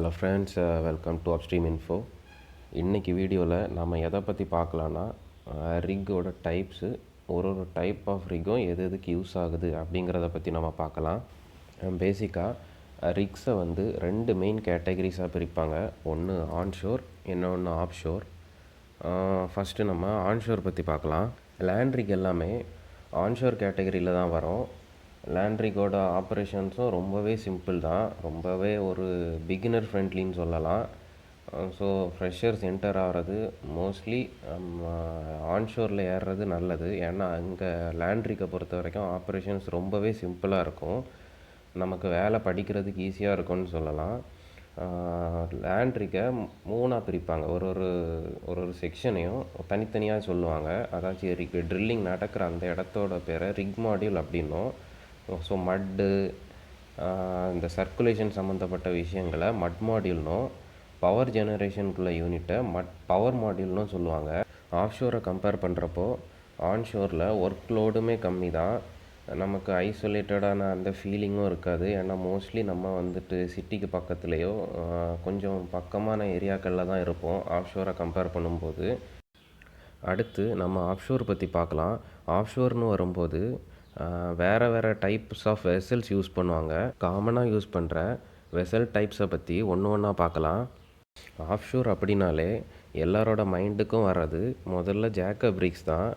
Hello friends, welcome to upstream info. இன்றைக்கி வீடியோவில் நம்ம எதை பற்றி பார்க்கலான்னா, ரிக்கோட டைப்ஸு, ஒரு டைப் ஆஃப் ரிக்கும் எதுக்கு யூஸ் ஆகுது அப்படிங்கிறத பற்றி நம்ம பார்க்கலாம். பேசிக்காக ரிக்ஸை வந்து ரெண்டு மெயின் கேட்டகரிஸாக பிரிப்பாங்க. ஒன்று ஆன்ஷோர், இன்னொன்று ஆஃப்ஷோர். ஃபஸ்ட்டு நம்ம ஆன்ஷோர் பற்றி பார்க்கலாம். லேண்ட் ரிக் எல்லாமே ஆன்ஷோர் கேட்டகரியில் தான் வரும். லேண்ட் ரிக்கோட ஆப்ரேஷன்ஸும் ரொம்பவே சிம்பிள் தான், ரொம்பவே ஒரு பிகினர் ஃப்ரெண்ட்லின்னு சொல்லலாம். ஸோ ஃப்ரெஷர்ஸ் என்டர் ஆகிறது மோஸ்ட்லி ஆன்ஷோரில் ஏறுறது நல்லது. ஏன்னா அங்கே லேண்ட் ரிக்கை பொறுத்த வரைக்கும் ஆப்ரேஷன்ஸ் ரொம்பவே சிம்பிளாக இருக்கும், நமக்கு வேலை படிக்கிறதுக்கு ஈஸியாக இருக்கும்னு சொல்லலாம். லேண்ட் ரிக்கை மூணாக பிரிப்பாங்க, ஒரு செக்ஷனையும் தனித்தனியாக சொல்லுவாங்க. அதாச்சும் ட்ரில்லிங் நடக்கிற அந்த இடத்தோட பேரை ரிக் மாடியூல் அப்படின்னும், ஸோ மட்டு இந்த சர்க்குலேஷன் சம்மந்தப்பட்ட விஷயங்களை மட் மாடியூல்னும், பவர் ஜெனரேஷனுக்குள்ள யூனிட்டை பவர் மாடியூல்னும் சொல்லுவாங்க. ஆஃப்ஷோரை கம்பேர் பண்ணுறப்போ ஆன்ஷோரில் ஒர்க் லோடுமே கம்மி தான், நமக்கு ஐசோலேட்டடான அந்த ஃபீலிங்கும் இருக்காது. ஏன்னா மோஸ்ட்லி நம்ம வந்துட்டு சிட்டிக்கு பக்கத்துலேயோ கொஞ்சம் பக்கமான ஏரியாக்களில் தான் இருப்போம் ஆஃப்ஷோரை கம்பேர் பண்ணும்போது. அடுத்து நம்ம ஆஃப்ஷோர் பற்றி பார்க்கலாம். ஆஃப்ஷோர்னு வரும்போது வேறு டைப்ஸ் ஆஃப் வெசல்ஸ் யூஸ் பண்ணுவாங்க. காமனாக யூஸ் பண்ணுற வெசல் டைப்ஸை பற்றி ஒன்றா பார்க்கலாம். ஆஃப்ஷோர் அப்படின்னாலே எல்லாரோட மைண்டுக்கும் வர்றது முதல்ல ஜாக்கப் ரிக்ஸ் தான்.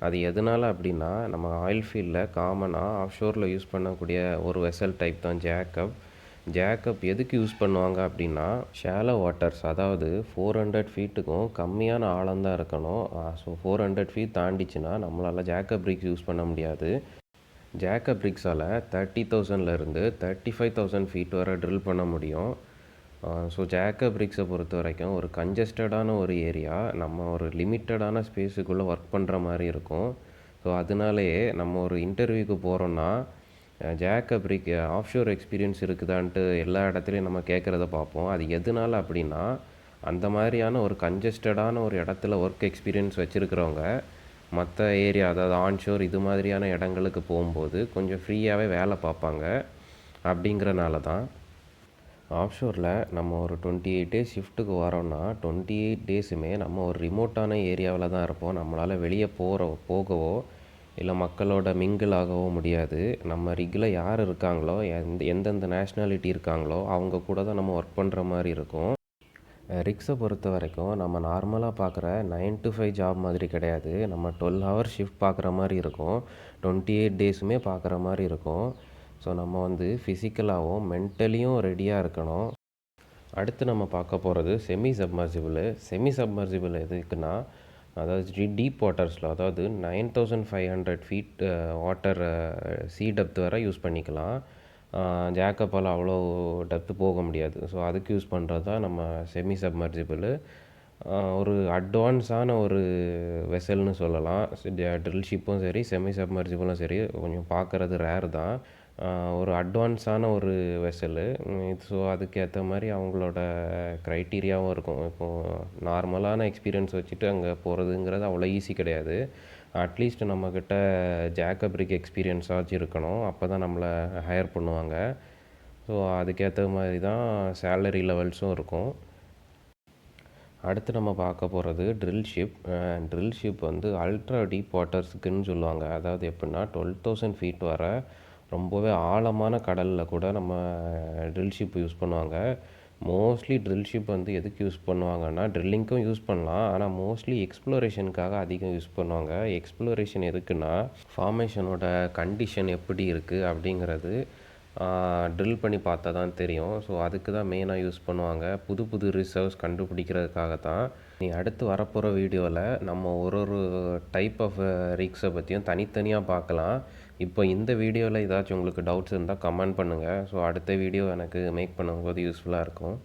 அது எதனால் அப்படின்னா, நம்ம ஆயில் ஃபீல்டில் காமனாக ஆஃப்ஷோரில் யூஸ் பண்ணக்கூடிய ஒரு வெசல் டைப் தான் ஜாக்கப் எதுக்கு யூஸ் பண்ணுவாங்க அப்படின்னா, ஷாலோ வாட்டர்ஸ், அதாவது 400 ஃபீட்டுக்கும் கம்மியான ஆழம்தான் இருக்கணும். ஸோ 400 ஃபீட் தாண்டிச்சுன்னா நம்மளால் ஜாக்கப் ரிக்ஸ் யூஸ் பண்ண முடியாது. ஜாக்கப் ரிக்ஸால் 30,000லேருந்து 35,000 ஃபீட் வரை ட்ரில் பண்ண முடியும். ஸோ ஜாக்கப் ரிக்ஸை பொறுத்த வரைக்கும் ஒரு கன்ஜஸ்டடான ஒரு ஏரியா, நம்ம ஒரு லிமிட்டடான ஸ்பேஸுக்குள்ளே ஒர்க் பண்ணுற மாதிரி இருக்கும். ஸோ அதனாலேயே நம்ம ஒரு இன்டர்வியூக்கு போகிறோன்னா ஜாக்கப் ரிக் ஆஃப்ஷோர் எக்ஸ்பீரியன்ஸ் இருக்குதான்ட்டு எல்லா இடத்துலையும் நம்ம கேட்குறத பார்ப்போம். அது எதனால் அப்படின்னா, அந்த மாதிரியான ஒரு கன்ஜஸ்டடான ஒரு இடத்துல ஒர்க் எக்ஸ்பீரியன்ஸ் வச்சுருக்கிறவங்க மற்ற ஏரியா, அதாவது ஆன்ஷோர் இது மாதிரியான இடங்களுக்கு போகும்போது கொஞ்சம் ஃப்ரீயாகவே வேலை பார்ப்பாங்க. அப்படிங்கிறனால தான் ஆஃப்ஷோரில் நம்ம ஒரு 28 டேஸ் ஷிஃப்ட்டுக்கு வரோன்னா 28 டேஸுமே நம்ம ஒரு ரிமோட்டான ஏரியாவில் தான் இருப்போம். நம்மளால் வெளியே போகவோ இல்லை மக்களோட மிங்கிள் ஆகவோ முடியாது. நம்ம ரிக்கில் யார் இருக்காங்களோ, எந்தெந்த நேஷ்னாலிட்டி இருக்காங்களோ அவங்க கூட தான் நம்ம ஒர்க் பண்ணுற மாதிரி இருக்கும். ரிக்ஸை பொறுத்த வரைக்கும் நம்ம நார்மலாக பார்க்குற 9 to 5 ஜாப் மாதிரி கிடையாது. நம்ம 12 ஹவர் ஷிஃப்ட் பார்க்குற மாதிரி இருக்கும், 28 டேஸுமே பார்க்குற மாதிரி இருக்கும். ஸோ நம்ம வந்து ஃபிசிக்கலாகவும் மென்டலியும் ரெடியாக இருக்கணும். அடுத்து நம்ம பார்க்க போகிறது செமி சப்மர்சிபிள் எதுக்குன்னா, அதாவது டீப் வாட்டர்ஸில், அதாவது 9500 ஃபீட் வாட்டர் சீ டெப்த் வரை யூஸ் பண்ணிக்கலாம். ஜாக்கப்பால் அவ்வளோ டெப்த்து போக முடியாது. ஸோ அதுக்கு யூஸ் பண்ணுறது தான் நம்ம செமி சப்மர்சிபிள். ஒரு அட்வான்ஸான ஒரு வெசல்னு சொல்லலாம். ட்ரில் ஷிப்பும் சரி, செமி சப்மர்சிபிளும் சரி, கொஞ்சம் பார்க்குறது ரேர் தான். ஒரு அட்வான்ஸான ஒரு வெசலு. ஸோ அதுக்கேற்ற மாதிரி அவங்களோட க்ரைட்டீரியாவும் இருக்கும். இப்போது நார்மலான எக்ஸ்பீரியன்ஸ் வச்சுட்டு அங்கே போகிறதுங்கிறது அவ்வளோ ஈஸி கிடையாது. அட்லீஸ்ட் நம்மக்கிட்ட ஜாக்கப் ரிக் எக்ஸ்பீரியன்ஸ் ஆச்சு இருக்கணும், அப்போ தான் நம்மளை ஹையர் பண்ணுவாங்க. ஸோ அதுக்கேற்ற மாதிரி தான் சேலரி லெவல்ஸும் இருக்கும். அடுத்து நம்ம பார்க்க போகிறது ட்ரில் ஷிப் வந்து அல்ட்ரா டீப் வாட்டர்ஸுக்குன்னு சொல்லுவாங்க. அதாவது எப்படின்னா 12,000 ஃபீட் வர ரொம்பவே ஆழமான கடலில் கூட நம்ம ட்ரில் ஷிப் யூஸ் பண்ணுவாங்க. மோஸ்ட்லி ட்ரில் ஷிப் வந்து எதுக்கு யூஸ் பண்ணுவாங்கன்னா, ட்ரில்லிங்க்கும் யூஸ் பண்ணலாம், ஆனால் மோஸ்ட்லி எக்ஸ்ப்ளோரேஷனுக்காக அதிகம் யூஸ் பண்ணுவாங்க. எக்ஸ்ப்ளோரேஷன் எதுக்குன்னா, ஃபார்மேஷனோட கண்டிஷன் எப்படி இருக்குது அப்படிங்கிறது ட்ரில் பண்ணி பார்த்தா தான் தெரியும். ஸோ அதுக்கு தான் மெயினாக யூஸ் பண்ணுவாங்க, புது ரிசர்வ்ஸ் கண்டுபிடிக்கிறதுக்காக தான். நீ அடுத்து வரப்போகிற வீடியோவில் நம்ம ஒரு டைப் ஆஃப் ரிக்ஸை பற்றியும் தனித்தனியாக பார்க்கலாம். இப்போ இந்த வீடியோவில் ஏதாச்சும் உங்களுக்கு டவுட்ஸ் இருந்தால் கமெண்ட் பண்ணுங்கள். ஸோ அடுத்த வீடியோ எனக்கு மேக் பண்ணும்போது யூஸ்ஃபுல்லாக இருக்கும்.